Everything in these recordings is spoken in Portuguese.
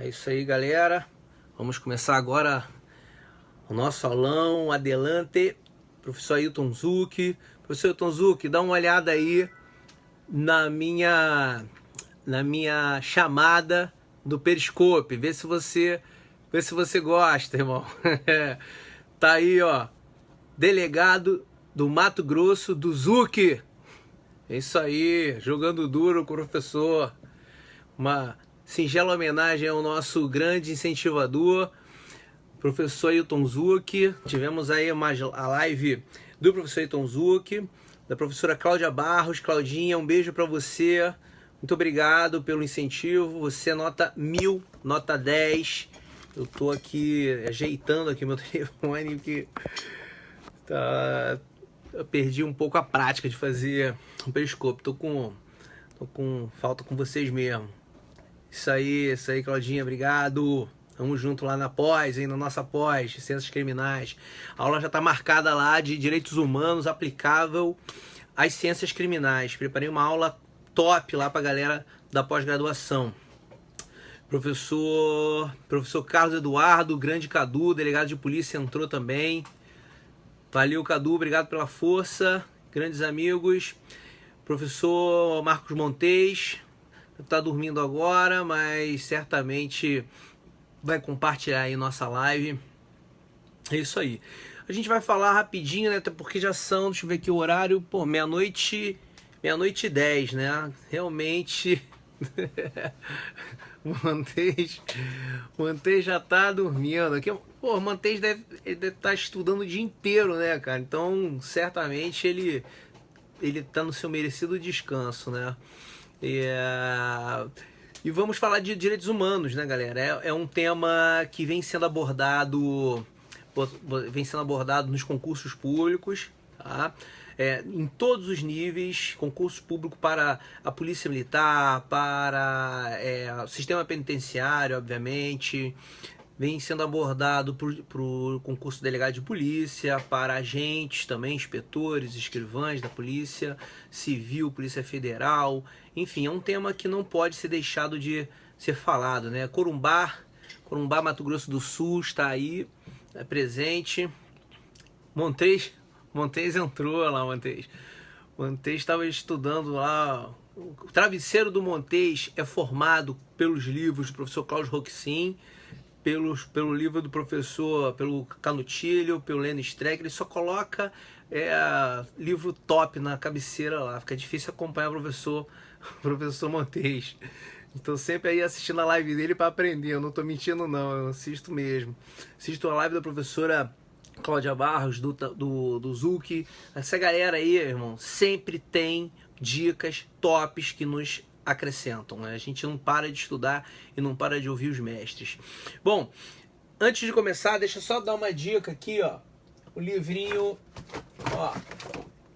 É isso aí, galera. Vamos começar agora o nosso aulão. Adelante, professor Ailton Zucchi. Professor Ailton Zucchi, dá uma olhada aí na minha chamada do Periscope. Vê se você gosta, irmão. Tá aí, ó. Delegado do Mato Grosso do Zucchi. É isso aí, jogando duro com o professor. Uma singela homenagem ao nosso grande incentivador, professor Ailton Zucchi. Tivemos aí a live do professor Ailton Zucchi, da professora Cláudia Barros. Claudinha, um beijo para você. Muito obrigado pelo incentivo. Você é nota 1000, nota 10. Eu tô aqui ajeitando aqui meu telefone, que eu perdi um pouco a prática de fazer um periscope. Tô com falta com vocês mesmo. Isso aí, Claudinha, obrigado. Tamo junto lá na pós, hein, na nossa pós, Ciências Criminais. A aula já tá marcada lá de Direitos Humanos aplicável às Ciências Criminais. Preparei uma aula top lá pra galera da pós-graduação. Professor Carlos Eduardo, grande Cadu, delegado de polícia, entrou também. Valeu, Cadu, obrigado pela força. Grandes amigos. Professor Marcos Montes, tá dormindo agora, mas certamente vai compartilhar aí nossa live. É isso aí. A gente vai falar rapidinho, né? Até porque já são, deixa eu ver aqui o horário, pô, meia-noite e 10, né? Realmente o Mantez já tá dormindo aqui. Pô, o Mantez deve estar estudando o dia inteiro, né, cara? Então, certamente ele tá no seu merecido descanso, né? E vamos falar de direitos humanos, né, galera? É um tema que vem sendo abordado nos concursos públicos, tá? Em todos os níveis, concurso público para a Polícia Militar, para o sistema penitenciário, obviamente. Vem sendo abordado para o concurso delegado de polícia, para agentes também, inspetores, escrivães da polícia civil, polícia federal. Enfim, é um tema que não pode ser deixado de ser falado, né? Corumbá, Mato Grosso do Sul está aí, presente. Montes entrou lá, Montes estava estudando lá. O travesseiro do Montes é formado pelos livros do professor Cláudio Roxin, pelo livro do professor, pelo Canutilho, pelo Lênin Streck. Ele só coloca livro top na cabeceira lá. Fica difícil acompanhar o professor Montes. Estou sempre aí assistindo a live dele para aprender. Eu não estou mentindo não, eu assisto mesmo. Assisto a live da professora Cláudia Barros, do Zucchi. Essa galera aí, irmão, sempre tem dicas tops que nos acrescentam, né? A gente não para de estudar e não para de ouvir os mestres. Bom, antes de começar, deixa eu só dar uma dica aqui, ó. O livrinho, ó.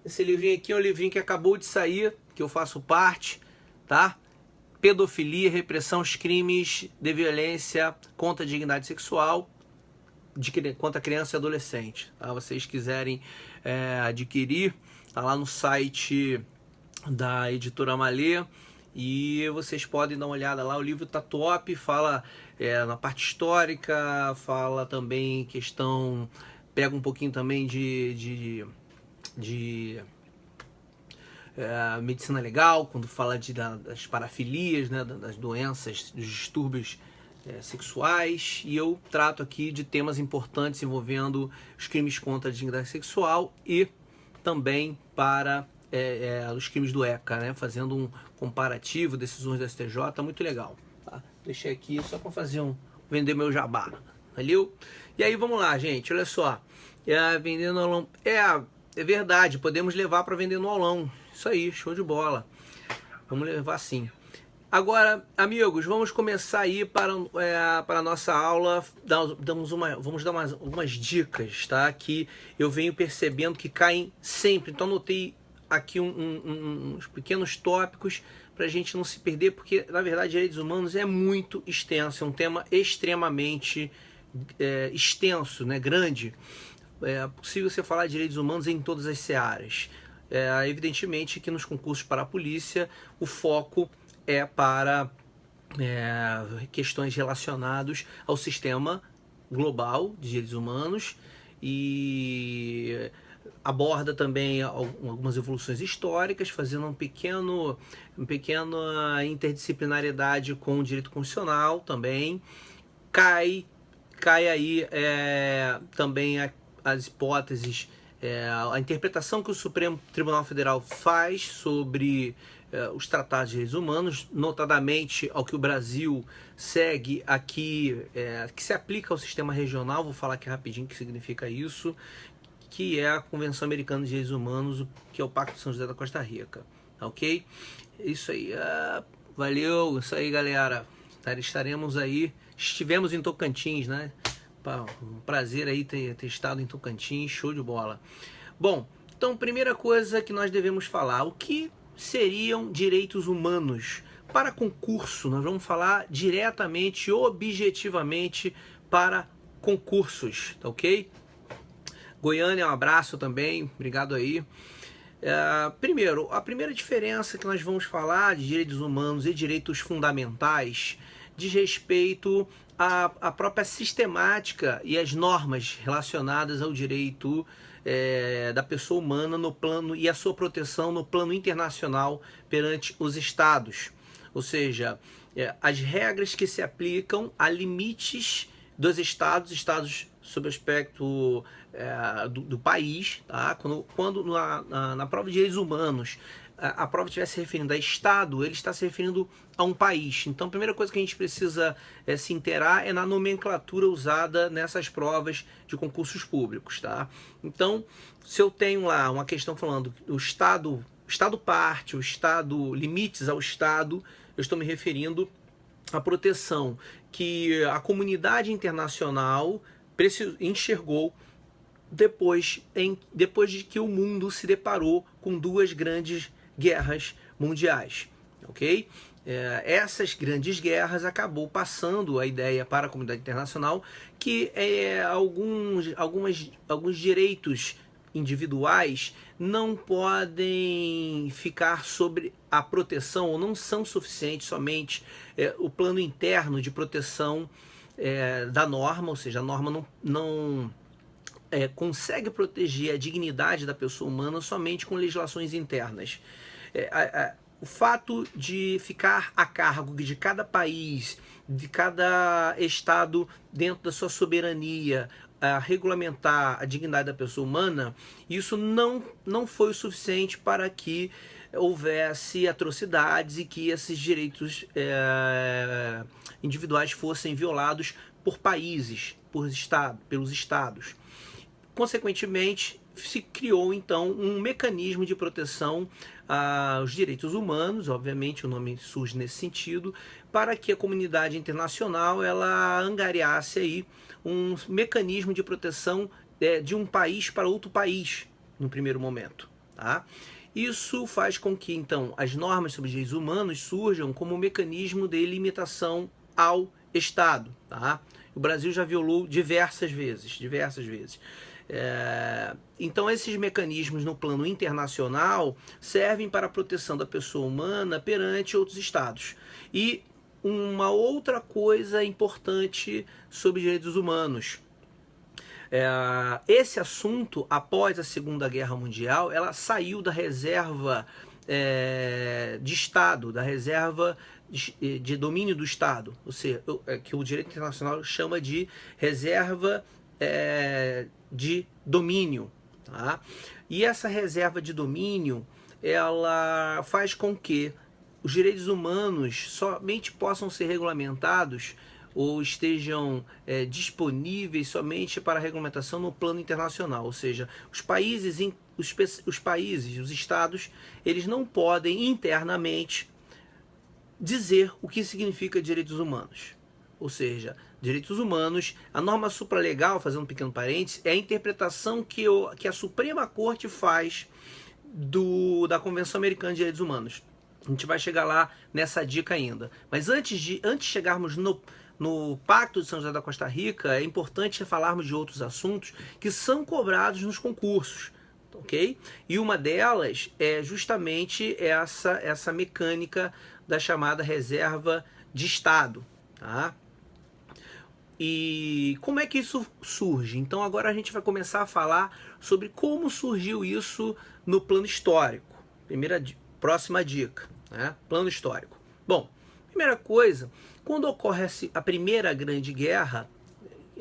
Esse livrinho aqui é um livrinho que acabou de sair, que eu faço parte, tá? Pedofilia, repressão aos crimes de violência contra a dignidade sexual contra criança e adolescente, tá? Vocês quiserem adquirir, tá lá no site da editora Malê. E vocês podem dar uma olhada lá, o livro tá top, fala na parte histórica, fala também questão, pega um pouquinho também de medicina legal, quando fala das parafilias, né, das doenças, dos distúrbios sexuais, e eu trato aqui de temas importantes envolvendo os crimes contra a dignidade sexual e também para os crimes do ECA, né? Fazendo um comparativo, decisões do STJ, muito legal. Tá? Deixei aqui só para vender meu jabá, valeu? E aí vamos lá, gente, olha só, vendendo aulão, é verdade, podemos levar para vender no aulão, isso aí, show de bola, vamos levar sim. Agora, amigos, vamos começar aí para a nossa aula. Vamos dar algumas dicas, tá? Que eu venho percebendo que caem sempre. Então, anotei aqui uns pequenos tópicos para a gente não se perder, porque, na verdade, direitos humanos é muito extenso. É um tema extremamente extenso, né? Grande. É possível você falar de direitos humanos em todas as searas. Evidentemente que nos concursos para a polícia, o foco é para questões relacionadas ao sistema global de direitos humanos e aborda também algumas evoluções históricas, fazendo uma pequena interdisciplinariedade com o direito constitucional também. Cai aí também as hipóteses, a interpretação que o Supremo Tribunal Federal faz sobre os tratados de direitos humanos, notadamente ao que o Brasil segue aqui, que se aplica ao sistema regional. Vou falar aqui rapidinho o que significa isso, que é a Convenção Americana de Direitos Humanos, que é o Pacto de São José da Costa Rica, ok? Isso aí, valeu, isso aí, galera. Estaremos aí, estivemos em Tocantins, né? Um prazer aí ter estado em Tocantins, show de bola. Bom, então, primeira coisa que nós devemos falar, o que seriam direitos humanos? Para concurso, nós vamos falar diretamente, objetivamente para concursos, tá ok? Goiânia, um abraço também, obrigado aí. Primeiro, a primeira diferença que nós vamos falar de direitos humanos e direitos fundamentais diz respeito à própria sistemática e as normas relacionadas ao direito da pessoa humana no plano e a sua proteção no plano internacional perante os estados. Ou seja, as regras que se aplicam a limites dos estados sob o aspecto do país, tá? Quando na prova de direitos humanos a prova estiver se referindo a Estado, ele está se referindo a um país. Então, a primeira coisa que a gente precisa se inteirar é na nomenclatura usada nessas provas de concursos públicos, tá? Então, se eu tenho lá uma questão falando o Estado parte, o Estado, limites ao Estado, eu estou me referindo à proteção que a comunidade internacional enxergou depois de que o mundo se deparou com duas grandes guerras mundiais, ok? Essas grandes guerras acabou passando a ideia para a comunidade internacional que alguns direitos individuais não podem ficar sobre a proteção, ou não são suficientes somente o plano interno de proteção da norma, ou seja, a norma não consegue proteger a dignidade da pessoa humana somente com legislações internas. O fato de ficar a cargo de cada país, de cada estado dentro da sua soberania, a regulamentar a dignidade da pessoa humana, isso não foi o suficiente para que houvesse atrocidades e que esses direitos individuais fossem violados por países, pelos estados. Consequentemente, se criou então um mecanismo de proteção aos direitos humanos, obviamente o nome surge nesse sentido, para que a comunidade internacional ela angariasse aí um mecanismo de proteção de um país para outro país no primeiro momento, tá? Isso faz com que então as normas sobre direitos humanos surjam como um mecanismo de limitação ao Estado, tá? O Brasil já violou diversas vezes. Então esses mecanismos no plano internacional servem para a proteção da pessoa humana perante outros estados. E uma outra coisa importante sobre direitos humanos, esse assunto após a Segunda Guerra Mundial ela saiu da reserva de Estado, da reserva de domínio do Estado, ou seja, que o direito internacional chama de reserva de domínio, tá? E essa reserva de domínio ela faz com que os direitos humanos somente possam ser regulamentados ou estejam disponíveis somente para regulamentação no plano internacional, ou seja, os estados, eles não podem internamente dizer o que significa direitos humanos. Ou seja, direitos humanos, a norma supralegal, fazendo um pequeno parênteses, é a interpretação que a Suprema Corte faz da Convenção Americana de Direitos Humanos. A gente vai chegar lá nessa dica ainda. Mas antes de chegarmos no Pacto de São José da Costa Rica, é importante falarmos de outros assuntos que são cobrados nos concursos, ok? E uma delas é justamente essa mecânica da chamada reserva de Estado, tá? E como é que isso surge? Então agora a gente vai começar a falar sobre como surgiu isso no plano histórico. Próxima dica, né? Plano histórico. Bom, primeira coisa, quando ocorre a Primeira Grande Guerra,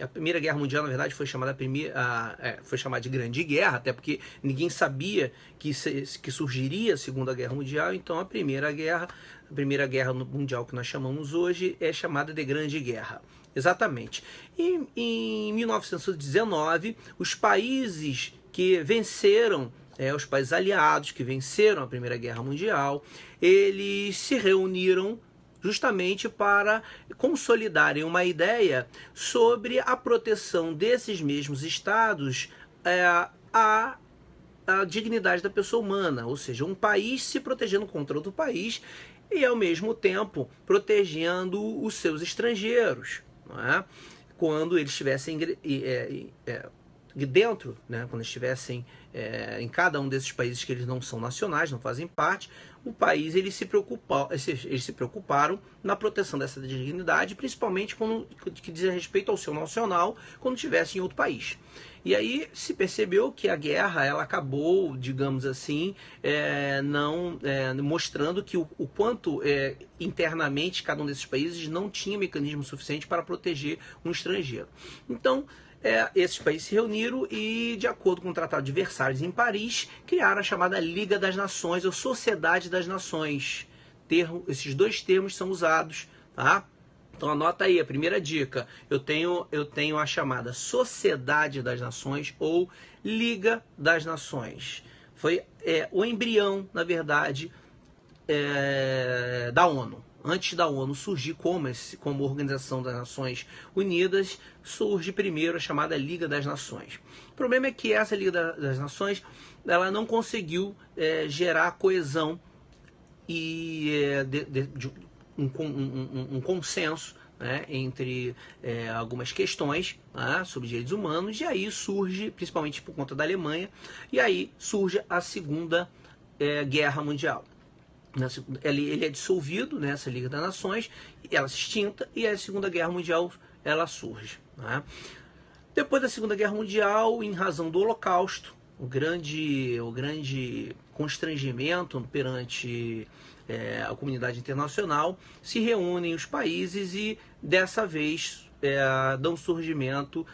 a Primeira Guerra Mundial, na verdade, foi chamada de Grande Guerra, até porque ninguém sabia que surgiria a Segunda Guerra Mundial, então a Primeira Guerra Mundial que nós chamamos hoje é chamada de Grande Guerra. Exatamente. E em 1919, os países que venceram, os países aliados que venceram a Primeira Guerra Mundial, eles se reuniram justamente para consolidarem uma ideia sobre a proteção desses mesmos estados à dignidade da pessoa humana, ou seja, um país se protegendo contra outro país e, ao mesmo tempo, protegendo os seus estrangeiros, não é? Quando eles estivessem dentro, né? Quando estivessem em cada um desses países que eles não são nacionais, não fazem parte, o país eles se preocuparam na proteção dessa dignidade, principalmente quando que diz respeito ao seu nacional, quando estivesse em outro país. E aí se percebeu que a guerra ela acabou, digamos assim, mostrando que o quanto internamente cada um desses países não tinha mecanismo suficiente para proteger um estrangeiro. Então, esses países se reuniram e, de acordo com o Tratado de Versalhes em Paris, criaram a chamada Liga das Nações ou Sociedade das Nações. Esses dois termos são usados, tá? Então anota aí a primeira dica. Eu tenho a chamada Sociedade das Nações ou Liga das Nações. Foi o embrião, na verdade, da ONU. Antes da ONU surgir como Organização das Nações Unidas, surge primeiro a chamada Liga das Nações. O problema é que essa Liga das Nações ela não conseguiu gerar coesão e um consenso, né, entre algumas questões, né, sobre direitos humanos, e aí surge, principalmente por conta da Alemanha, e aí surge a Segunda Guerra Mundial. Ele é dissolvido, né, essa Liga das Nações, ela se extinta e a Segunda Guerra Mundial ela surge, né? Depois da Segunda Guerra Mundial, em razão do Holocausto, o grande constrangimento perante a comunidade internacional, se reúnem os países e dessa vez dão surgimento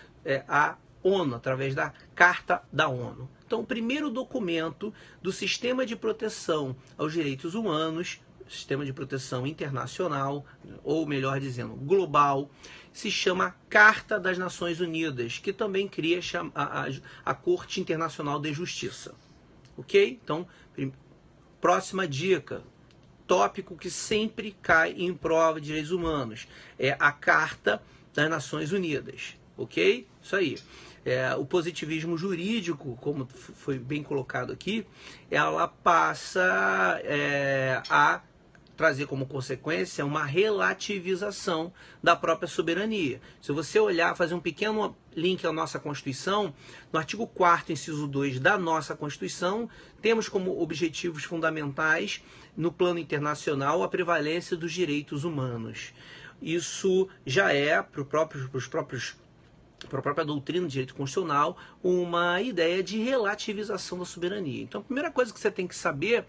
à ONU, através da Carta da ONU. Então, o primeiro documento do Sistema de Proteção aos Direitos Humanos, Sistema de Proteção Internacional, ou melhor dizendo, global, se chama Carta das Nações Unidas, que também cria a Corte Internacional de Justiça. Ok? Então, próxima dica, tópico que sempre cai em prova de direitos humanos, é a Carta das Nações Unidas. Ok? Isso aí. O positivismo jurídico, como foi bem colocado aqui, ela passa a trazer como consequência uma relativização da própria soberania. Se você olhar, fazer um pequeno link à nossa Constituição, no artigo 4º, inciso 2 da nossa Constituição, temos como objetivos fundamentais, no plano internacional, a prevalência dos direitos humanos. Isso já é, para a própria doutrina de direito constitucional, uma ideia de relativização da soberania. Então, a primeira coisa que você tem que saber,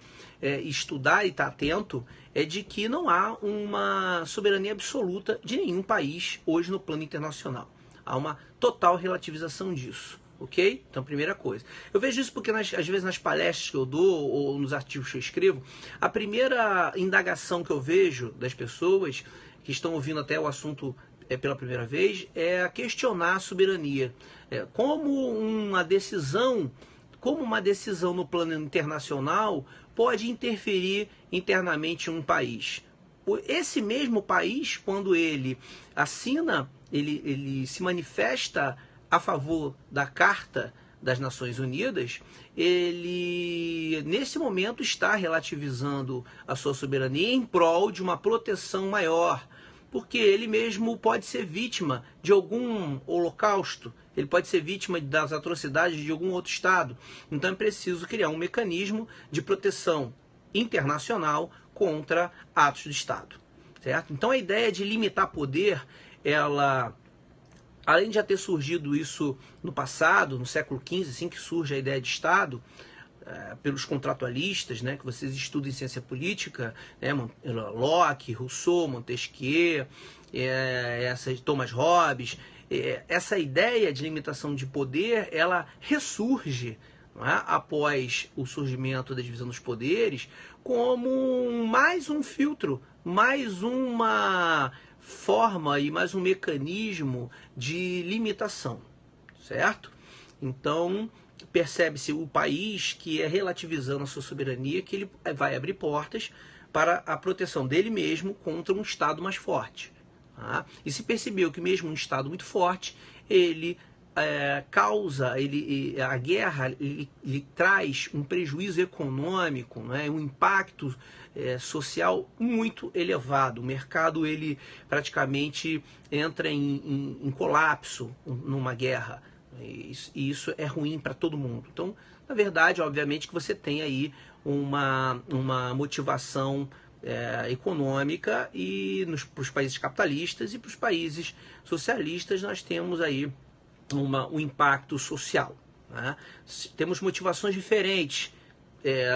estudar e estar atento, é de que não há uma soberania absoluta de nenhum país hoje no plano internacional. Há uma total relativização disso. Ok? Então, primeira coisa. Eu vejo isso porque, às vezes, nas palestras que eu dou ou nos artigos que eu escrevo, a primeira indagação que eu vejo das pessoas que estão ouvindo até o assunto pela primeira vez, é questionar a soberania. Como uma decisão no plano internacional pode interferir internamente em um país. Esse mesmo país, quando ele assina, ele se manifesta a favor da Carta das Nações Unidas, ele, nesse momento, está relativizando a sua soberania em prol de uma proteção maior, porque ele mesmo pode ser vítima de algum holocausto, ele pode ser vítima das atrocidades de algum outro Estado. Então é preciso criar um mecanismo de proteção internacional contra atos de Estado. certo? Então a ideia de limitar poder, ela, além de já ter surgido isso no passado, no século XV, assim que surge a ideia de Estado, pelos contratualistas, né, que vocês estudam em ciência política, né, Locke, Rousseau, Montesquieu, Thomas Hobbes, essa ideia de limitação de poder, ela ressurge, não é, após o surgimento da divisão dos poderes, como mais um filtro, mais uma forma e mais um mecanismo de limitação, certo? Então, percebe-se o país que é relativizando a sua soberania, que ele vai abrir portas para a proteção dele mesmo contra um Estado mais forte. Tá? E se percebeu que mesmo um Estado muito forte, ele causa, a guerra ele traz um prejuízo econômico, né, um impacto social muito elevado. O mercado ele praticamente entra em colapso numa guerra. E isso é ruim para todo mundo. Então, na verdade, obviamente que você tem aí uma motivação econômica, e para os países capitalistas e para os países socialistas nós temos aí um impacto social. Né? Temos motivações diferentes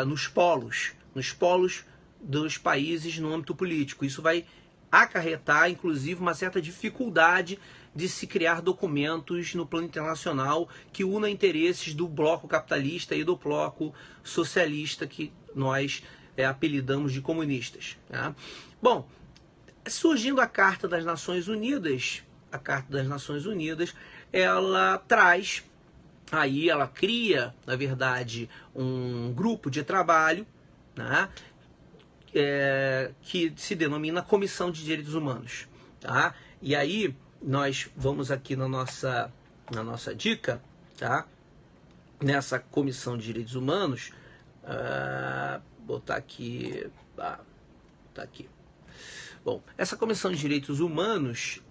nos polos dos países no âmbito político. Isso vai acarretar, inclusive, uma certa dificuldade de se criar documentos no plano internacional que unam interesses do bloco capitalista e do bloco socialista, que nós apelidamos de comunistas. Tá? Bom, surgindo a Carta das Nações Unidas, ela traz, aí ela cria, na verdade, um grupo de trabalho, né, que se denomina Comissão de Direitos Humanos. Tá? E aí, nós vamos aqui na nossa dica, tá? Nessa Comissão de Direitos Humanos, botar aqui, tá aqui. Bom, essa Comissão de Direitos Humanos,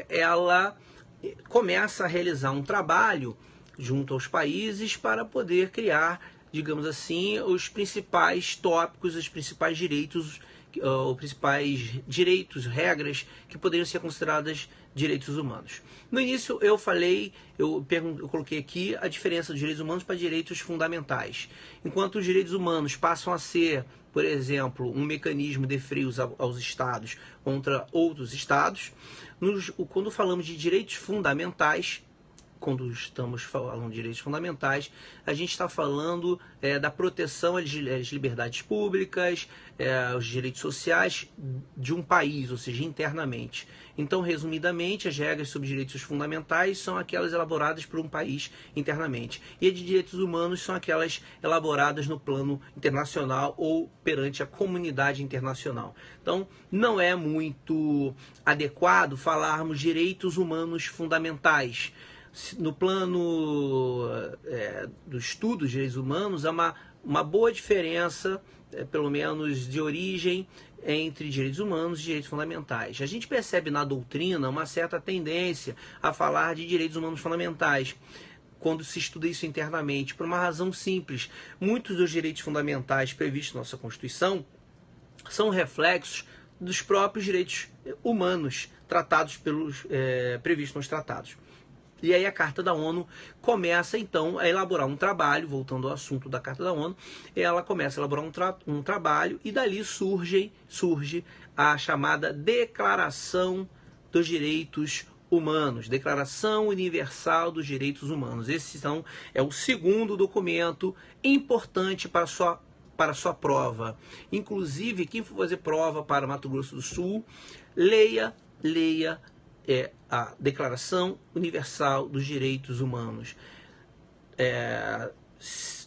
ela começa a realizar um trabalho junto aos países para poder criar, digamos assim, os principais tópicos, os principais direitos, regras que poderiam ser consideradas direitos humanos. No início eu coloquei aqui a diferença dos direitos humanos para direitos fundamentais. Enquanto os direitos humanos passam a ser, por exemplo, um mecanismo de freios aos estados contra outros estados, quando falamos de direitos fundamentais, quando estamos falando de direitos fundamentais, a gente está falando da proteção às liberdades públicas, aos direitos sociais de um país, ou seja, internamente. Então, resumidamente, as regras sobre direitos fundamentais são aquelas elaboradas por um país internamente. E as de direitos humanos são aquelas elaboradas no plano internacional ou perante a comunidade internacional. Então, não é muito adequado falarmos direitos humanos fundamentais. No plano do estudo dos direitos humanos, há uma boa diferença, pelo menos de origem, entre direitos humanos e direitos fundamentais. A gente percebe na doutrina uma certa tendência a falar de direitos humanos fundamentais, quando se estuda isso internamente, por uma razão simples. Muitos dos direitos fundamentais previstos na nossa Constituição são reflexos dos próprios direitos humanos tratados previstos nos tratados. E aí a Carta da ONU começa, então, a elaborar um trabalho, voltando ao assunto da Carta da ONU, ela começa a elaborar um trabalho, e dali surge a chamada Declaração dos Direitos Humanos, Declaração Universal dos Direitos Humanos. Esse, então, é o segundo documento importante para a sua prova. Inclusive, quem for fazer prova para Mato Grosso do Sul, leia a Declaração Universal dos Direitos Humanos.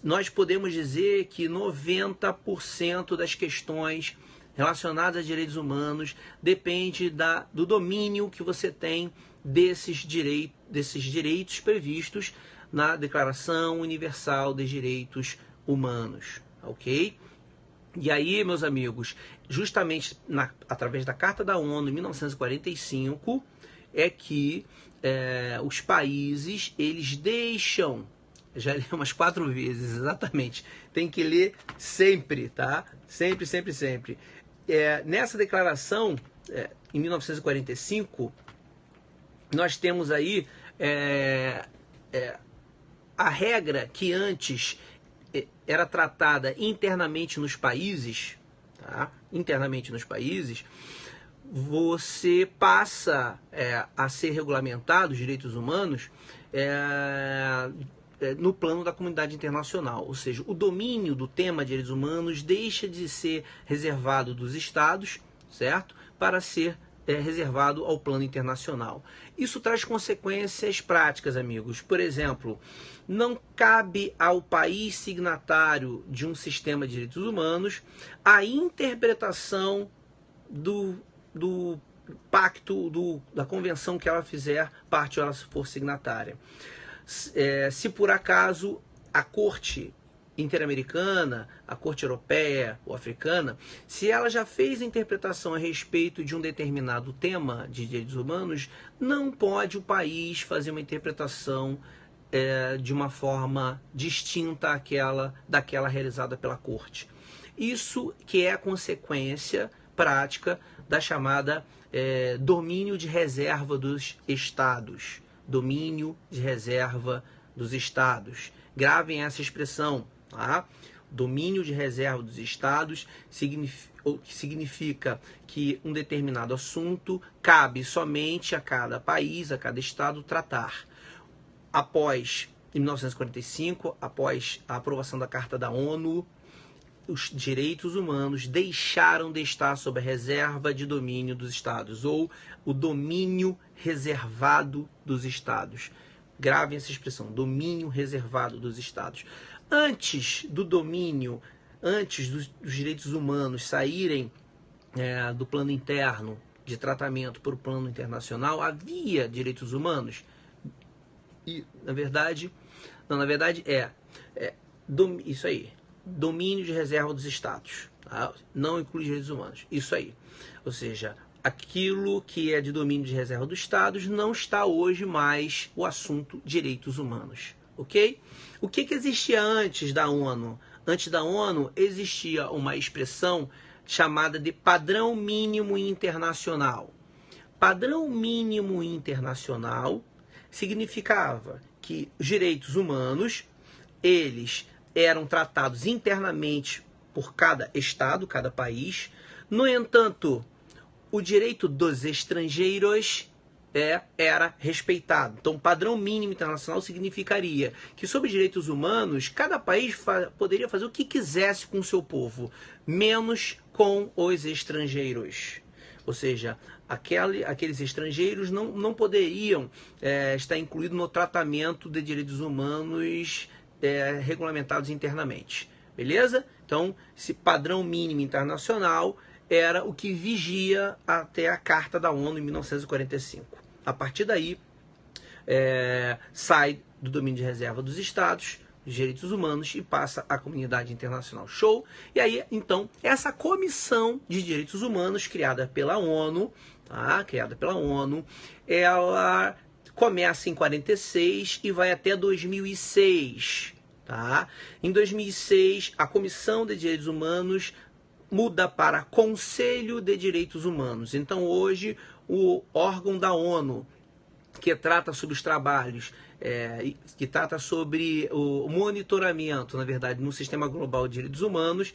Nós podemos dizer que 90% das questões relacionadas a direitos humanos depende do domínio que você tem desses direitos previstos na Declaração Universal dos Direitos Humanos, ok? E aí, meus amigos, justamente através da Carta da ONU em 1945, é que os países, eles deixam, já li umas 4 vezes, exatamente, tem que ler sempre, tá? Sempre, sempre, sempre. nessa declaração, em 1945, nós temos aí a regra que antes era tratada internamente nos países, tá? Internamente nos países, você passa a ser regulamentado os direitos humanos no plano da comunidade internacional, ou seja, o domínio do tema de direitos humanos deixa de ser reservado dos estados, certo? Para ser reservado ao plano internacional. Isso traz consequências práticas, amigos. Por exemplo, não cabe ao país signatário de um sistema de direitos humanos a interpretação do pacto, da convenção que ela fizer parte ou ela for signatária. Se por acaso a Corte Interamericana, a Corte Europeia ou Africana, se ela já fez a interpretação a respeito de um determinado tema de direitos humanos, não pode o país fazer uma interpretação de uma forma distinta daquela realizada pela Corte. Isso que é a consequência prática da chamada domínio de reserva dos Estados. Domínio de reserva dos Estados. Gravem essa expressão. Tá? Domínio de reserva dos Estados significa que um determinado assunto cabe somente a cada país, a cada Estado tratar. Em 1945, após a aprovação da Carta da ONU, os direitos humanos deixaram de estar sob a reserva de domínio dos Estados, ou o domínio reservado dos Estados. Gravem essa expressão, domínio reservado dos Estados. Antes do domínio, antes dos direitos humanos saírem do plano interno de tratamento para o plano internacional, havia direitos humanos? E, na verdade, isso aí, domínio de reserva dos Estados, tá? Não inclui direitos humanos, isso aí. Ou seja, aquilo que é de domínio de reserva dos Estados não está hoje mais o assunto direitos humanos, ok? O que existia antes da ONU? Antes da ONU existia uma expressão chamada de padrão mínimo internacional. Padrão mínimo internacional significava que os direitos humanos, eles eram tratados internamente por cada estado, cada país. No entanto, o direito dos estrangeiros era respeitado. Então, padrão mínimo internacional significaria que, sobre direitos humanos, cada país poderia fazer o que quisesse com o seu povo, menos com os estrangeiros. Ou seja, aqueles estrangeiros não poderiam estar incluídos no tratamento de direitos humanos regulamentados internamente. Beleza? Então, esse padrão mínimo internacional era o que vigia até a Carta da ONU em 1945. A partir daí, sai do domínio de reserva dos Estados, dos direitos humanos, e passa à comunidade internacional. Show? E aí, então, essa comissão de direitos humanos criada pela ONU, tá? Ela começa em 46 e vai até 2006. Tá? Em 2006, a Comissão de Direitos Humanos muda para Conselho de Direitos Humanos. Então, hoje, o órgão da ONU que trata sobre os trabalhos, que trata sobre o monitoramento, na verdade, no Sistema Global de Direitos Humanos,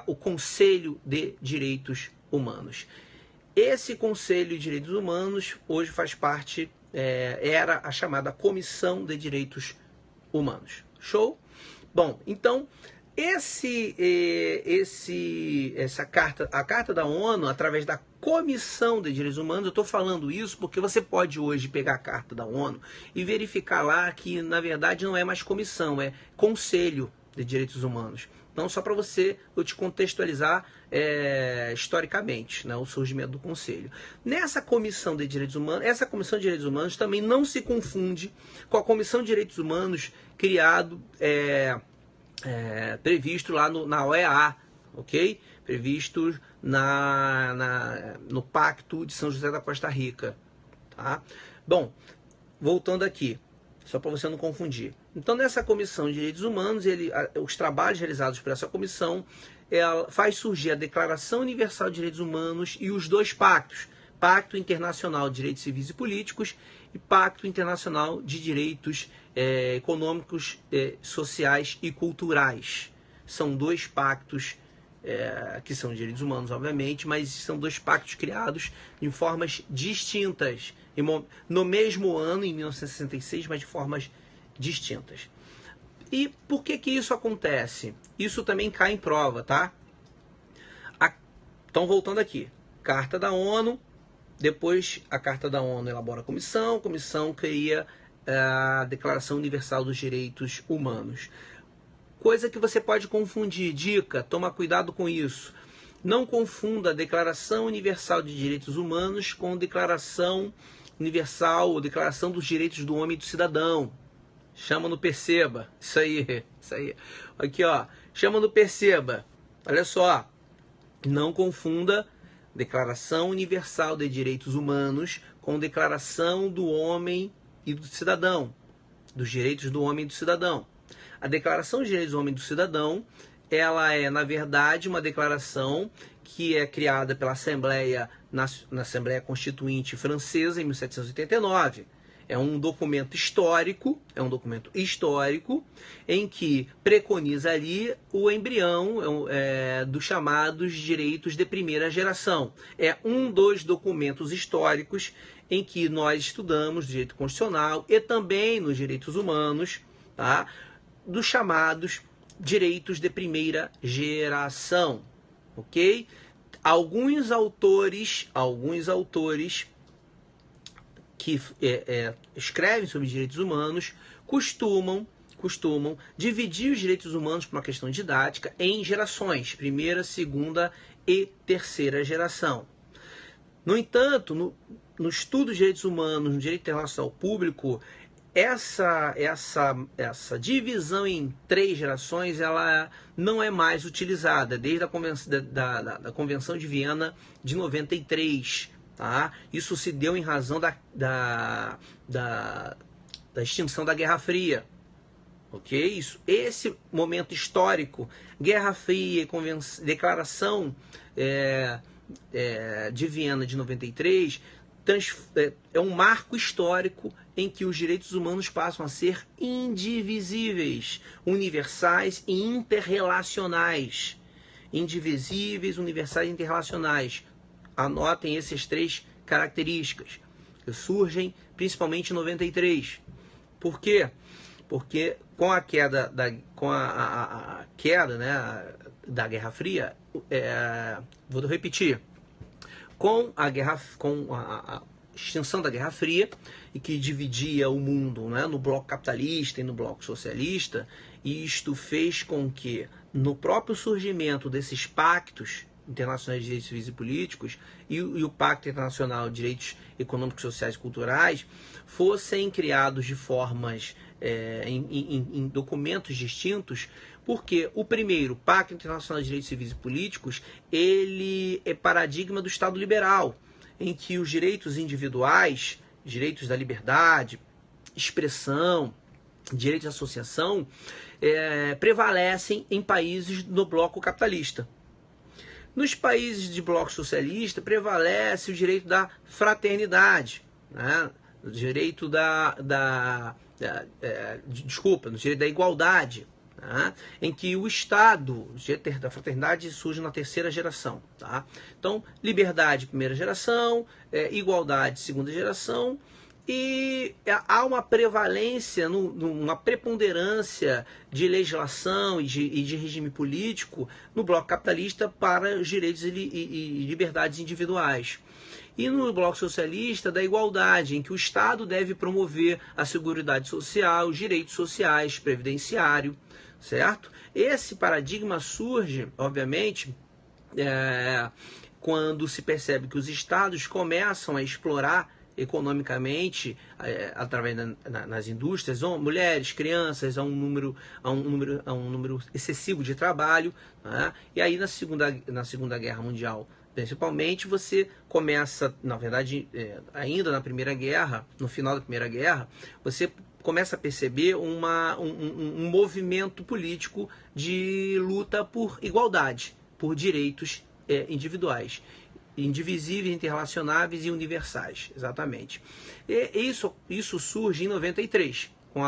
o Conselho de Direitos Humanos. Esse Conselho de Direitos Humanos hoje faz parte, era a chamada Comissão de Direitos Humanos. Show? Bom, então, a Carta da ONU, através da Comissão de Direitos Humanos, eu estou falando isso porque você pode hoje pegar a Carta da ONU e verificar lá que, na verdade, não é mais comissão, é Conselho de Direitos Humanos. Então, só para eu te contextualizar historicamente, né, o surgimento do Conselho. Nessa Comissão de Direitos Humanos, essa Comissão de Direitos Humanos também não se confunde com a Comissão de Direitos Humanos previsto lá na OEA, ok? Previsto no Pacto de São José da Costa Rica. Tá? Bom, voltando aqui, só para você não confundir. Então, nessa Comissão de Direitos Humanos, os trabalhos realizados por essa comissão, ela faz surgir a Declaração Universal de Direitos Humanos e os dois pactos, Pacto Internacional de Direitos Civis e Políticos e Pacto Internacional de Direitos Econômicos, Sociais e Culturais. São dois pactos que são de direitos humanos, obviamente, mas são dois pactos criados em formas distintas, no mesmo ano, em 1966, mas de formas distintas. E por que isso acontece? Isso também cai em prova, tá? Então, voltando aqui, Carta da ONU, depois a Carta da ONU elabora a comissão cria a Declaração Universal dos Direitos Humanos. Coisa que você pode confundir, dica, toma cuidado com isso. Não confunda a Declaração Universal de Direitos Humanos com Declaração Universal ou Declaração dos Direitos do Homem e do Cidadão. Chama no Perceba. Isso aí. Aqui, ó. Chama no Perceba. Olha só. Não confunda Declaração Universal de Direitos Humanos com Declaração do Homem e do Cidadão. Dos Direitos do Homem e do Cidadão. A Declaração de Direitos do Homem e do Cidadão, ela é, na verdade, uma declaração que é criada pela Assembleia, na Assembleia Constituinte Francesa, em 1789. É um documento histórico, em que preconiza ali o embrião dos chamados direitos de primeira geração. É um dos documentos históricos em que nós estudamos direito constitucional e também nos direitos humanos, tá? Dos chamados direitos de primeira geração, ok? Alguns autores que escrevem sobre direitos humanos costumam dividir os direitos humanos por uma questão didática em gerações, primeira, segunda e terceira geração. No entanto, no estudo de direitos humanos, no direito internacional público, essa divisão em 3 gerações, ela não é mais utilizada, desde a da Convenção de Viena de 93. Tá? Isso se deu em razão da extinção da Guerra Fria. Ok? Esse momento histórico, Guerra Fria, Declaração de Viena de 93, é um marco histórico em que os direitos humanos passam a ser indivisíveis, universais e interrelacionais. Indivisíveis, universais e interrelacionais. Anotem essas 3 características que surgem principalmente em 93. Por quê? Porque com a queda da Guerra Fria, vou repetir, com a extinção da Guerra Fria, e que dividia o mundo, né, no bloco capitalista e no bloco socialista, e isto fez com que, no próprio surgimento desses pactos internacionais de direitos civis e políticos e o Pacto Internacional de Direitos Econômicos, Sociais e Culturais, fossem criados de formas em documentos distintos, porque o primeiro, Pacto Internacional de Direitos Civis e Políticos, ele é paradigma do Estado liberal, em que os direitos individuais, direitos da liberdade, expressão, direitos de associação, prevalecem em países do bloco capitalista. Nos países de bloco socialista, prevalece o direito da fraternidade, né? O direito no direito da igualdade, né? Em que o Estado, o direito da fraternidade surge na terceira geração. Tá? Então, liberdade, primeira geração, igualdade, segunda geração, e há uma prevalência, uma preponderância de legislação e de regime político no bloco capitalista para os direitos e liberdades individuais. E no bloco socialista, da igualdade, em que o Estado deve promover a seguridade social, os direitos sociais, previdenciário, certo? Esse paradigma surge, obviamente, quando se percebe que os Estados começam a explorar economicamente, através nas indústrias, mulheres, crianças, a um número excessivo de trabalho, né? E aí na Segunda Guerra Mundial, principalmente, você começa, na verdade, ainda na Primeira Guerra, no final da Primeira Guerra, você começa a perceber um movimento político de luta por igualdade, por direitos individuais, indivisíveis, interrelacionáveis e universais, exatamente. E isso surge em 93, com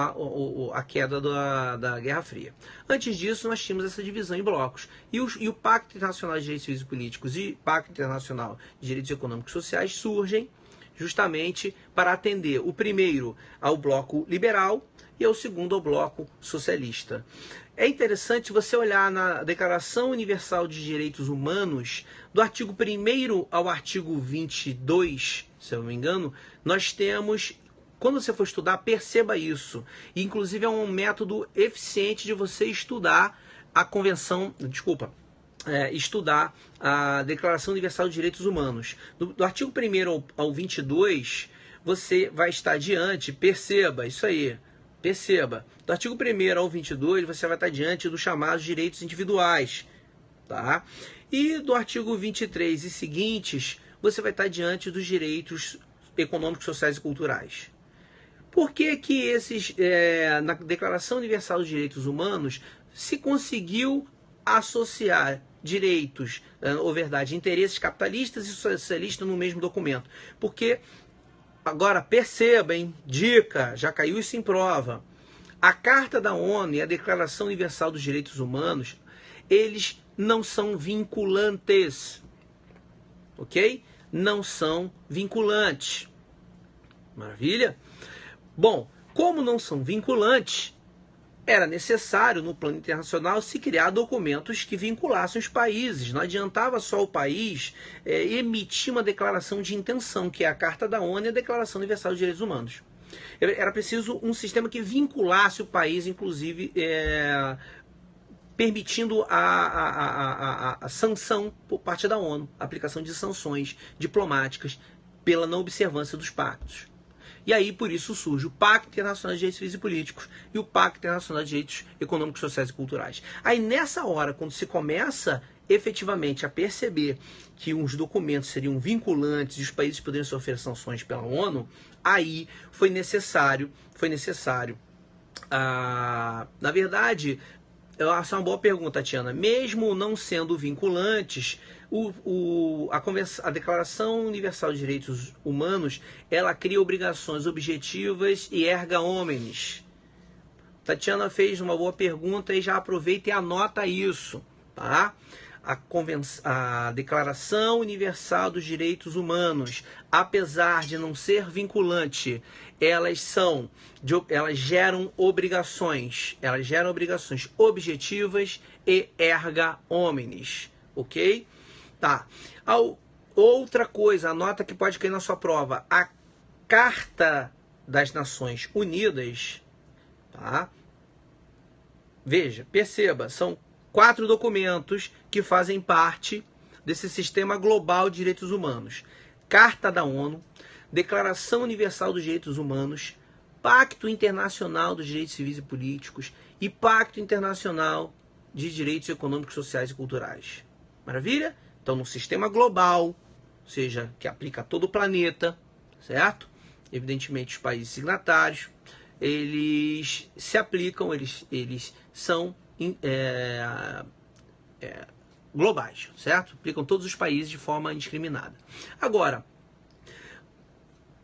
a queda da Guerra Fria. Antes disso, nós tínhamos essa divisão em blocos. E o Pacto Internacional de Direitos Civis e Políticos e Pacto Internacional de Direitos Econômicos e Sociais surgem justamente para atender o primeiro ao bloco liberal e o segundo ao bloco socialista. É interessante você olhar na Declaração Universal de Direitos Humanos, do artigo 1º ao artigo 22, se eu não me engano, nós temos, quando você for estudar, perceba isso. E, inclusive, é um método eficiente de você estudar a Convenção, estudar a Declaração Universal de Direitos Humanos. Do artigo 1º ao 22, você vai estar diante, perceba isso aí, perceba. Do artigo 1º ao 22, você vai estar diante dos chamados direitos individuais, tá? E do artigo 23 e seguintes, você vai estar diante dos direitos econômicos, sociais e culturais. Por que que na Declaração Universal dos Direitos Humanos se conseguiu associar direitos, ou verdade, interesses capitalistas e socialistas no mesmo documento? Porque, agora perceba, hein, dica, já caiu isso em prova, a Carta da ONU e a Declaração Universal dos Direitos Humanos, eles não são vinculantes, ok? Não são vinculantes. Maravilha? Bom, como não são vinculantes, era necessário, no plano internacional, se criar documentos que vinculassem os países. Não adiantava só o país emitir uma declaração de intenção, que é a Carta da ONU e a Declaração Universal dos Direitos Humanos. Era preciso um sistema que vinculasse o país, inclusive permitindo a sanção por parte da ONU, a aplicação de sanções diplomáticas pela não observância dos pactos. E aí, por isso, surge o Pacto Internacional de Direitos Civis e Políticos e o Pacto Internacional de Direitos Econômicos, Sociais e Culturais. Aí, nessa hora, quando se começa efetivamente a perceber que os documentos seriam vinculantes e os países poderiam sofrer sanções pela ONU, aí foi necessário na verdade, essa é uma boa pergunta, Tatiana. Mesmo não sendo vinculantes, a Declaração Universal de Direitos Humanos, ela cria obrigações objetivas e erga omnes. Tatiana fez uma boa pergunta e já aproveita e anota isso, tá? A Declaração Universal dos Direitos Humanos, apesar de não ser vinculante, elas geram obrigações objetivas e erga omnes, ok? Tá. Outra coisa, anota que pode cair na sua prova, a Carta das Nações Unidas, tá? Veja, perceba, são 4 documentos que fazem parte desse sistema global de direitos humanos. Carta da ONU, Declaração Universal dos Direitos Humanos, Pacto Internacional dos Direitos Civis e Políticos e Pacto Internacional de Direitos Econômicos, Sociais e Culturais. Maravilha? Então, no sistema global, ou seja, que aplica a todo o planeta, certo? Evidentemente, os países signatários, eles se aplicam, eles são globais, certo? Aplicam todos os países de forma indiscriminada. Agora,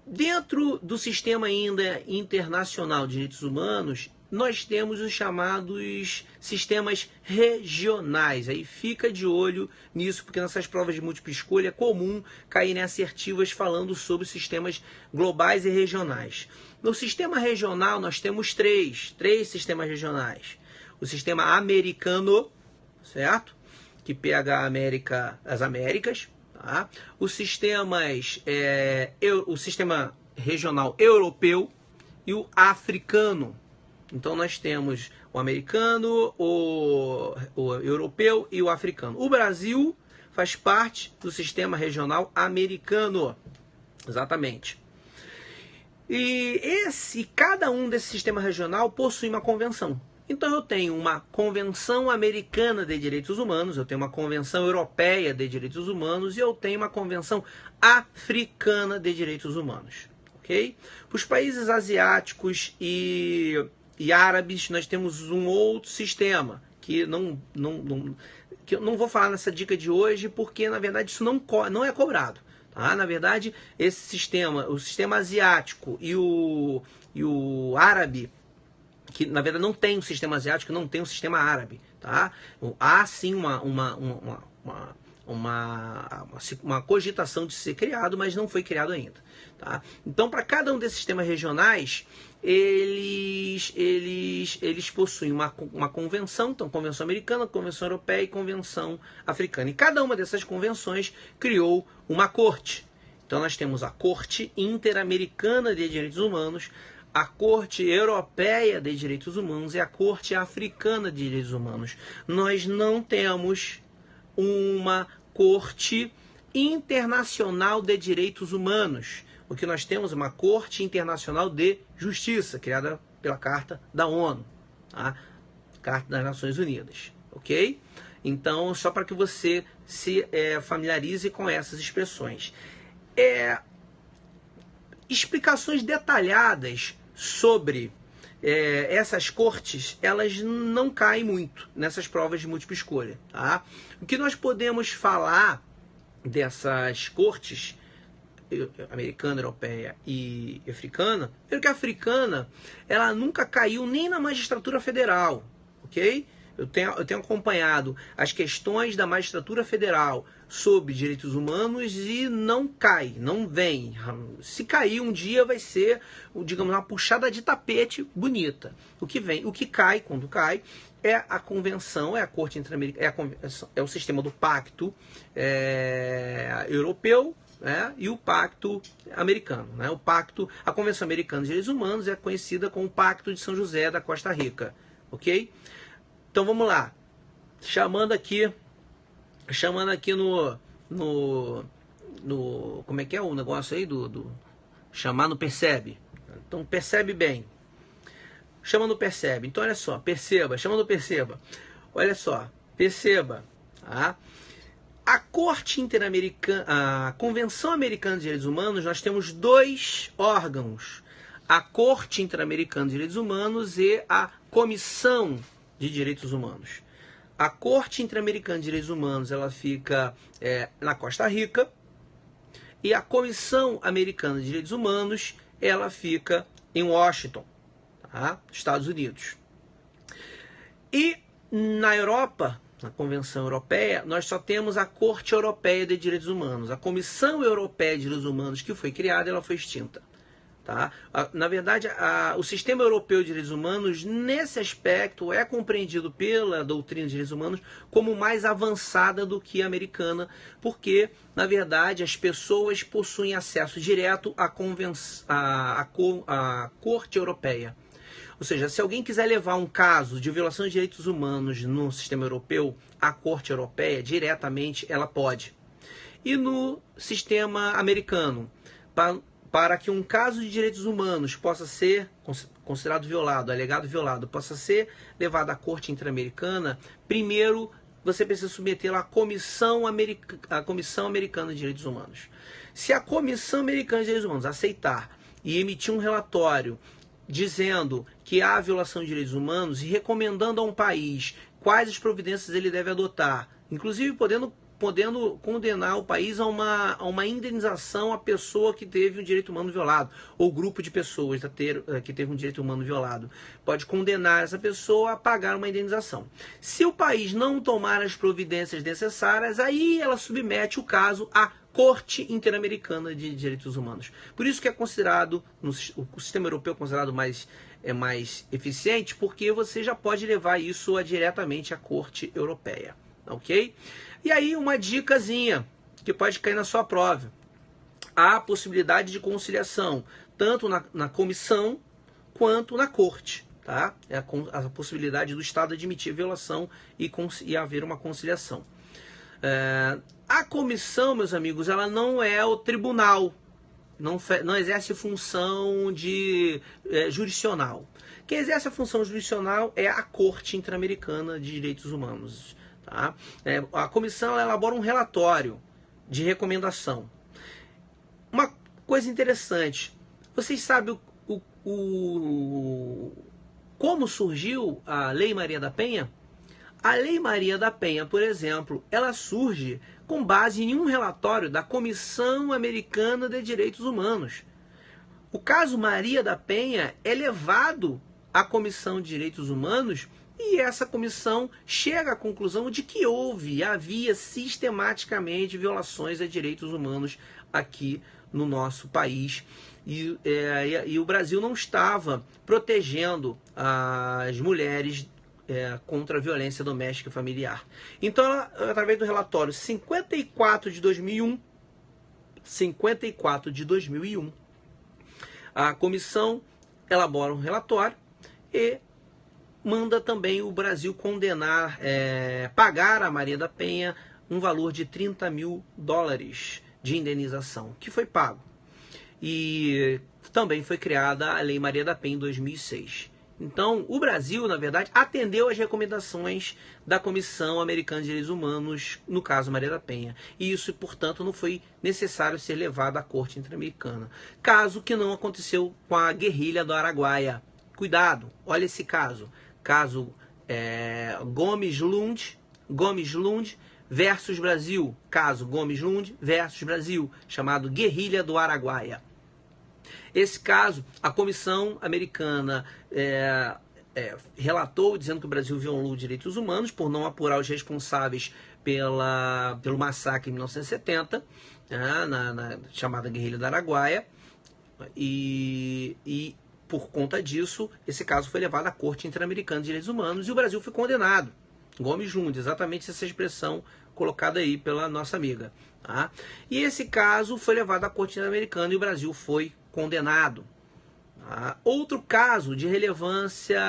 dentro do sistema ainda internacional de direitos humanos, nós temos os chamados sistemas regionais. Aí fica de olho nisso, porque nessas provas de múltipla escolha é comum caírem assertivas falando sobre sistemas globais e regionais. No sistema regional nós temos três sistemas regionais. O sistema americano, certo? Que pega as Américas. Tá? O sistema regional europeu e o africano. Então nós temos o americano, o europeu e o africano. O Brasil faz parte do sistema regional americano. Exatamente. E cada um desse sistema regional possui uma convenção. Então eu tenho uma Convenção Americana de Direitos Humanos, eu tenho uma Convenção Europeia de Direitos Humanos e eu tenho uma Convenção Africana de Direitos Humanos. ok? Para os países asiáticos e árabes, nós temos um outro sistema, que que eu não vou falar nessa dica de hoje, porque na verdade isso não é cobrado. Tá? Na verdade, esse sistema, o sistema asiático e o árabe, que na verdade não tem um sistema asiático, não tem um sistema árabe. Tá? Há sim uma cogitação de ser criado, mas não foi criado ainda. Tá? Então, para cada um desses sistemas regionais, eles possuem uma convenção, então convenção americana, convenção europeia e convenção africana. E cada uma dessas convenções criou uma corte. Então nós temos a Corte Interamericana de Direitos Humanos, a Corte Europeia de Direitos Humanos e a Corte Africana de Direitos Humanos. Nós não temos uma Corte Internacional de Direitos Humanos. O que nós temos é uma Corte Internacional de Justiça, criada pela Carta da ONU, tá? Carta das Nações Unidas, ok? Então, só para que você se familiarize com essas expressões. Explicações detalhadas sobre essas cortes, elas não caem muito nessas provas de múltipla escolha. Tá? O que nós podemos falar dessas cortes, americana, europeia e africana, é que a africana ela nunca caiu nem na magistratura federal, ok? Eu tenho acompanhado as questões da magistratura federal sobre direitos humanos e não cai, não vem. Se cair um dia vai ser, digamos, uma puxada de tapete bonita. O que cai, quando cai, é a convenção, é a Corte Interamericana, é o sistema do pacto europeu, né, e o pacto americano. Né? A Convenção Americana de Direitos Humanos é conhecida como o Pacto de São José da Costa Rica. Ok? Então vamos lá. Chamando aqui no como é que é o negócio aí chamar no percebe. Então percebe bem. Chama no percebe. Então olha só, perceba, chama no perceba. Olha só, perceba, tá? A Corte Interamericana, a Convenção Americana de Direitos Humanos, nós temos dois órgãos: a Corte Interamericana de Direitos Humanos e a Comissão de Direitos Humanos. A Corte Interamericana de Direitos Humanos ela fica na Costa Rica e a Comissão Americana de Direitos Humanos ela fica em Washington, tá? Estados Unidos. E na Europa, na Convenção Europeia, nós só temos a Corte Europeia de Direitos Humanos. A Comissão Europeia de Direitos Humanos que foi criada, ela foi extinta. Tá? Na verdade, o sistema europeu de direitos humanos, nesse aspecto, é compreendido pela doutrina de direitos humanos como mais avançada do que a americana, porque, na verdade, as pessoas possuem acesso direto à Corte Europeia. Ou seja, se alguém quiser levar um caso de violação de direitos humanos no sistema europeu à Corte Europeia, diretamente ela pode. E no sistema americano, para que um caso de direitos humanos possa ser considerado violado, alegado violado, possa ser levado à Corte Interamericana, primeiro você precisa submetê-lo à Comissão Americana de Direitos Humanos. Se a Comissão Americana de Direitos Humanos aceitar e emitir um relatório dizendo que há violação de direitos humanos e recomendando a um país quais as providências ele deve adotar, inclusive podendo condenar o país a uma indenização à pessoa que teve um direito humano violado, ou grupo de pessoas que teve um direito humano violado. Pode condenar essa pessoa a pagar uma indenização. Se o país não tomar as providências necessárias, aí ela submete o caso à Corte Interamericana de Direitos Humanos. Por isso que é considerado, o sistema europeu é considerado mais eficiente, porque você já pode levar isso diretamente à Corte Europeia. Ok? E aí uma dicasinha que pode cair na sua prova. Há a possibilidade de conciliação, tanto na comissão quanto na corte. Tá? É a possibilidade do Estado admitir violação e haver uma conciliação. A comissão, meus amigos, ela não é o tribunal, não exerce função jurisdicional. Quem exerce a função jurisdicional é a Corte Interamericana de Direitos Humanos. Tá? A comissão ela elabora um relatório de recomendação. Uma coisa interessante, Vocês sabem como surgiu a Lei Maria da Penha? A Lei Maria da Penha, por exemplo, ela surge com base em um relatório da Comissão Americana de Direitos Humanos. O caso Maria da Penha é levado à Comissão de Direitos Humanos e essa comissão chega à conclusão de que havia sistematicamente violações a direitos humanos aqui no nosso país. E o Brasil não estava protegendo as mulheres contra a violência doméstica e familiar. Então, através do relatório 54 de 2001, a comissão elabora um relatório e manda também o Brasil condenar, pagar a Maria da Penha um valor de $30 mil de indenização, que foi pago. E também foi criada a Lei Maria da Penha em 2006. Então, o Brasil, na verdade, atendeu às recomendações da Comissão Americana de Direitos Humanos, no caso Maria da Penha. E isso, portanto, não foi necessário ser levado à Corte Interamericana. Caso que não aconteceu com a guerrilha do Araguaia. Cuidado, olha esse caso. Caso Gomes Lund versus Brasil. Caso Gomes Lund versus Brasil, chamado Guerrilha do Araguaia. Esse caso, a Comissão Americana relatou dizendo que o Brasil violou direitos humanos por não apurar os responsáveis pelo massacre em 1970, na chamada Guerrilha do Araguaia, e por conta disso, esse caso foi levado à Corte Interamericana de Direitos Humanos e o Brasil foi condenado. Gomes Lund, exatamente essa expressão colocada aí pela nossa amiga. Tá? E esse caso foi levado à Corte Interamericana e o Brasil foi condenado. Tá? Outro caso de relevância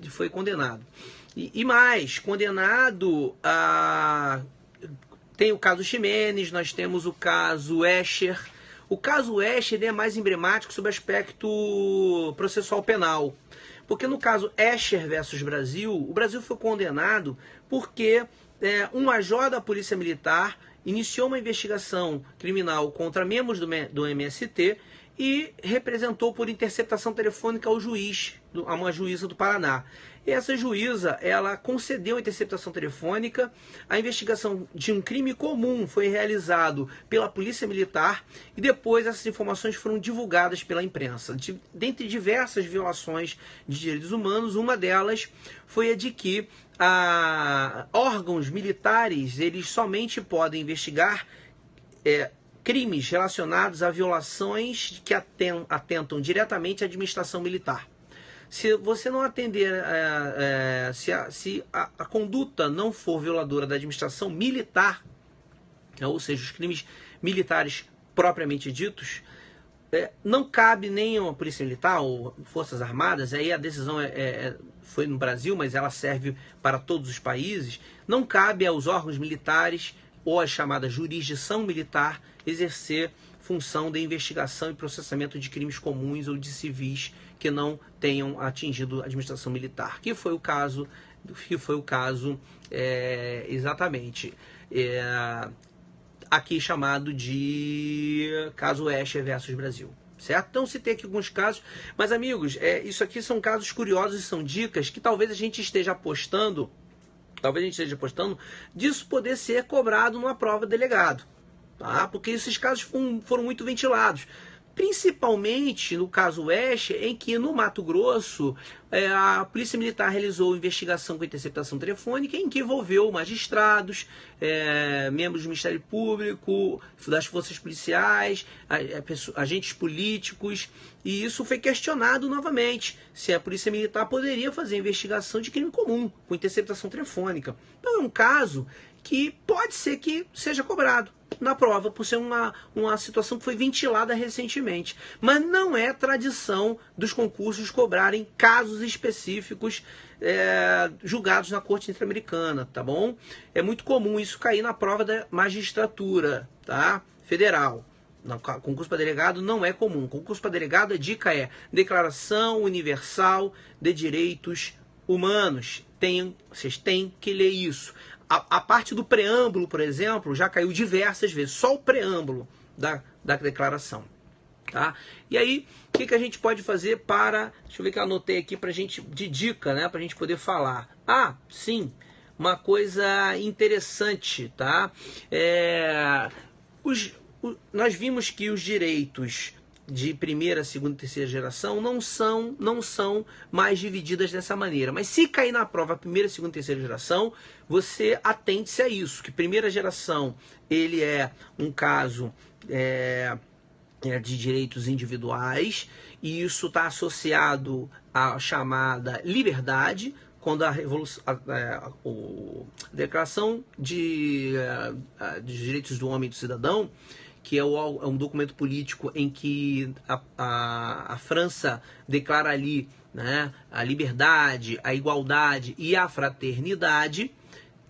foi condenado. E mais, condenado tem o caso Ximenes, nós temos o caso Escher. O caso Escher é mais emblemático sob o aspecto processual penal. Porque no caso Escher versus Brasil, o Brasil foi condenado porque um major da Polícia Militar iniciou uma investigação criminal contra membros do MST e representou por interceptação telefônica ao a uma juíza do Paraná. E essa juíza, ela concedeu a interceptação telefônica, a investigação de um crime comum foi realizado pela Polícia Militar e depois essas informações foram divulgadas pela imprensa. Dentre diversas violações de direitos humanos, uma delas foi a de que órgãos militares, eles somente podem investigar crimes relacionados a violações que atentam diretamente à administração militar. Se você não atender, se a conduta não for violadora da administração militar, ou seja, os crimes militares propriamente ditos, não cabe nem a Polícia Militar ou Forças Armadas, aí a decisão foi no Brasil, mas ela serve para todos os países, não cabe aos órgãos militares ou a chamada jurisdição militar exercer função de investigação e processamento de crimes comuns ou de civis que não tenham atingido a administração militar, que foi o caso exatamente aqui chamado de caso Escher versus Brasil, certo? Então citei aqui alguns casos, mas amigos, isso aqui são casos curiosos e são dicas que talvez a gente esteja apostando, disso poder ser cobrado numa prova de delegado, tá? Porque esses casos foram muito ventilados. Principalmente no caso Escher, em que no Mato Grosso a Polícia Militar realizou investigação com interceptação telefônica em que envolveu magistrados, membros do Ministério Público, das forças policiais, agentes políticos, e isso foi questionado novamente, se a Polícia Militar poderia fazer investigação de crime comum com interceptação telefônica. Então é um caso que pode ser que seja cobrado na prova, por ser uma situação que foi ventilada recentemente. Mas não é tradição dos concursos cobrarem casos específicos julgados na Corte Interamericana, tá bom? É muito comum isso cair na prova da magistratura, tá? Federal. No concurso para delegado não é comum. Concurso para delegado, a dica é Declaração Universal de Direitos Humanos. Vocês têm que ler isso. A parte do preâmbulo, por exemplo, já caiu diversas vezes. Só o preâmbulo da declaração. Tá? E aí, o que a gente pode fazer para... Deixa eu ver que eu anotei aqui para gente, de dica, né? Para a gente poder falar. Ah, sim, uma coisa interessante, tá? Nós vimos que os direitos de primeira, segunda e terceira geração não são mais divididas dessa maneira. Mas se cair na prova primeira, segunda e terceira geração, você atente-se a isso, que primeira geração ele é um caso de direitos individuais, e isso está associado à chamada liberdade, quando a Declaração de Direitos do Homem e do Cidadão, que é um documento político em que a França declara ali, né, a liberdade, a igualdade e a fraternidade,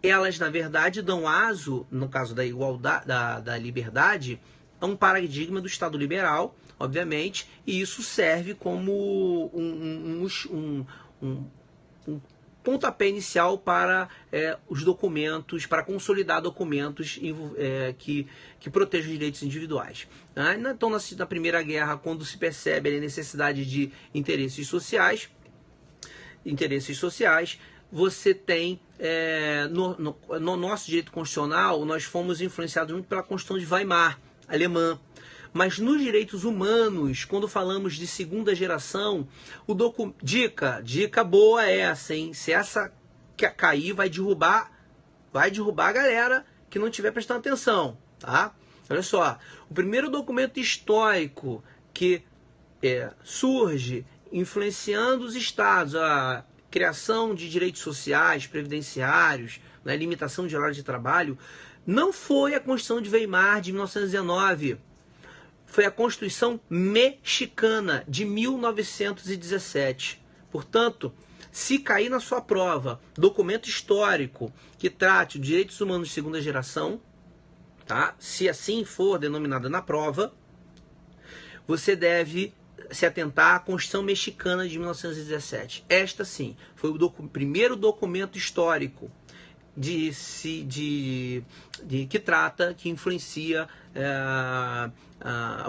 elas na verdade dão aso, no caso da igualdade, da liberdade, a um paradigma do Estado liberal, obviamente, e isso serve como um pontapé inicial para os documentos, para consolidar documentos que protejam os direitos individuais. Então, na Primeira Guerra, quando se percebe a necessidade de interesses sociais, você tem, no nosso direito constitucional, nós fomos influenciados muito pela Constituição de Weimar, alemã. Mas nos direitos humanos, quando falamos de segunda geração, dica boa é essa, hein? Se essa cair, vai derrubar a galera que não estiver prestando atenção, tá? Olha só, o primeiro documento histórico que surge influenciando os estados, a criação de direitos sociais, previdenciários, né, limitação de horário de trabalho, não foi a Constituição de Weimar de 1919. Foi a Constituição Mexicana de 1917. Portanto, se cair na sua prova documento histórico que trate de direitos humanos de segunda geração, tá? Se assim for denominada na prova, você deve se atentar à Constituição Mexicana de 1917. Esta sim, foi o primeiro documento histórico que influencia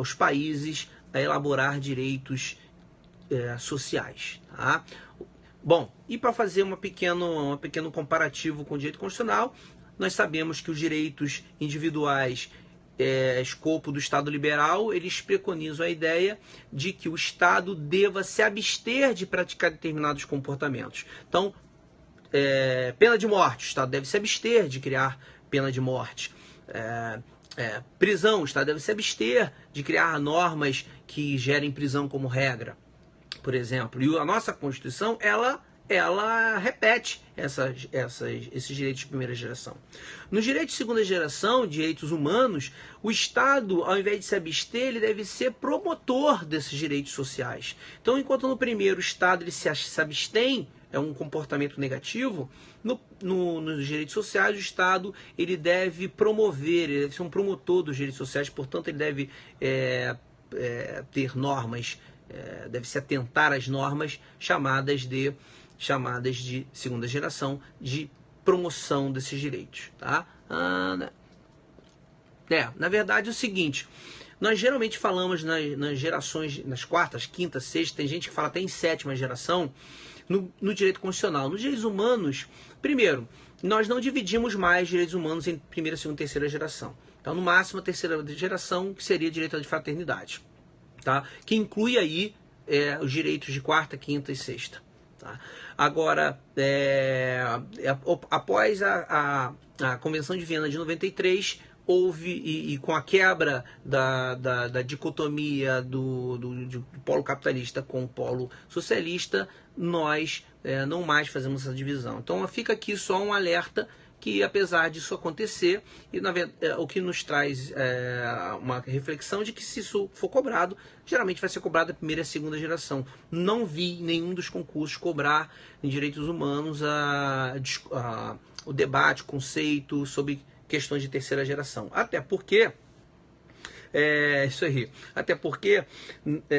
os países a elaborar direitos sociais. Tá? Bom, e para fazer um pequeno comparativo com o direito constitucional, nós sabemos que os direitos individuais, escopo do Estado liberal, eles preconizam a ideia de que o Estado deva se abster de praticar determinados comportamentos. Então, pena de morte, o Estado deve se abster de criar pena de morte. Prisão, o Estado deve se abster de criar normas que gerem prisão como regra, por exemplo. E a nossa Constituição, ela repete esses direitos de primeira geração. Nos direitos de segunda geração, direitos humanos, o Estado, ao invés de se abster, ele deve ser promotor desses direitos sociais. Então, enquanto no primeiro o Estado ele se abstém, é um comportamento negativo, nos direitos sociais o Estado ele deve promover, ele deve ser um promotor dos direitos sociais, portanto ele deve ter normas, deve se atentar às normas chamadas de segunda geração, de promoção desses direitos. Tá? Na verdade é o seguinte, nós geralmente falamos nas gerações, nas quartas, quintas, sextas, tem gente que fala até em sétima geração, no direito constitucional. Nos direitos humanos, primeiro, nós não dividimos mais direitos humanos em primeira, segunda e terceira geração. Então, no máximo, a terceira geração, que seria direito de fraternidade, tá? Que inclui aí os direitos de quarta, quinta e sexta. Tá? Agora, após a Convenção de Viena de 93, houve, e com a quebra da dicotomia do polo capitalista com o polo socialista, nós não mais fazemos essa divisão. Então fica aqui só um alerta que, apesar disso acontecer, o que nos traz uma reflexão de que, se isso for cobrado, geralmente vai ser cobrado a primeira e a segunda geração. Não vi nenhum dos concursos cobrar em direitos humanos o debate, o conceito sobre questões de terceira geração. Até porque, isso aí, até porque,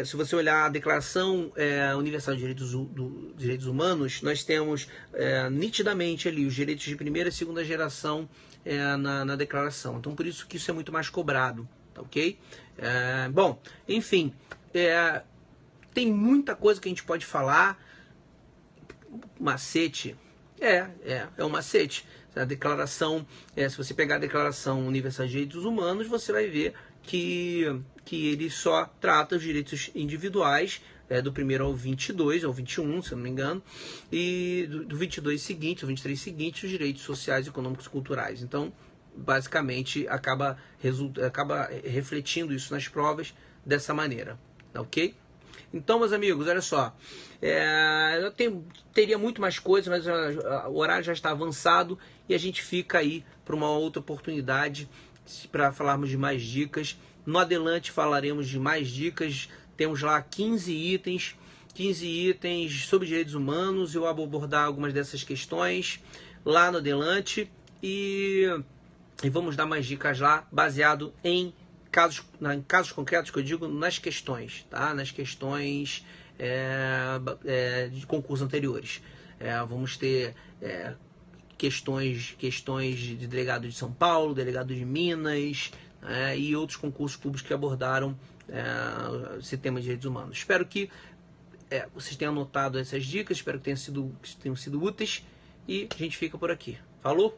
se você olhar a Declaração Universal de Direitos Humanos, nós temos nitidamente ali os direitos de primeira e segunda geração na declaração. Então, por isso que isso é muito mais cobrado. tá ok? Bom, enfim, tem muita coisa que a gente pode falar. Macete, é um macete. A declaração, se você pegar a Declaração Universal de Direitos Humanos, você vai ver que ele só trata os direitos individuais, do 1º ao 22, ou 21, se eu não me engano, e do 22 seguinte, ou 23 seguinte, os direitos sociais, econômicos e culturais. Então, basicamente, acaba refletindo isso nas provas dessa maneira, ok? Então, meus amigos, olha só, eu teria muito mais coisas, mas o horário já está avançado e a gente fica aí para uma outra oportunidade para falarmos de mais dicas. No adelante falaremos de mais dicas, temos lá 15 itens sobre direitos humanos. Eu vou abordar algumas dessas questões lá no adelante e vamos dar mais dicas lá, baseado em casos concretos, que eu digo nas questões, tá? Nas questões de concursos anteriores. Vamos ter questões de delegado de São Paulo, delegado de Minas, e outros concursos públicos que abordaram esse tema de direitos humanos. Espero que vocês tenham anotado essas dicas, espero que tenham sido úteis, e a gente fica por aqui. Falou?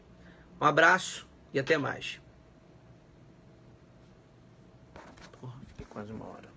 Um abraço e até mais. Porra, fiquei quase uma hora.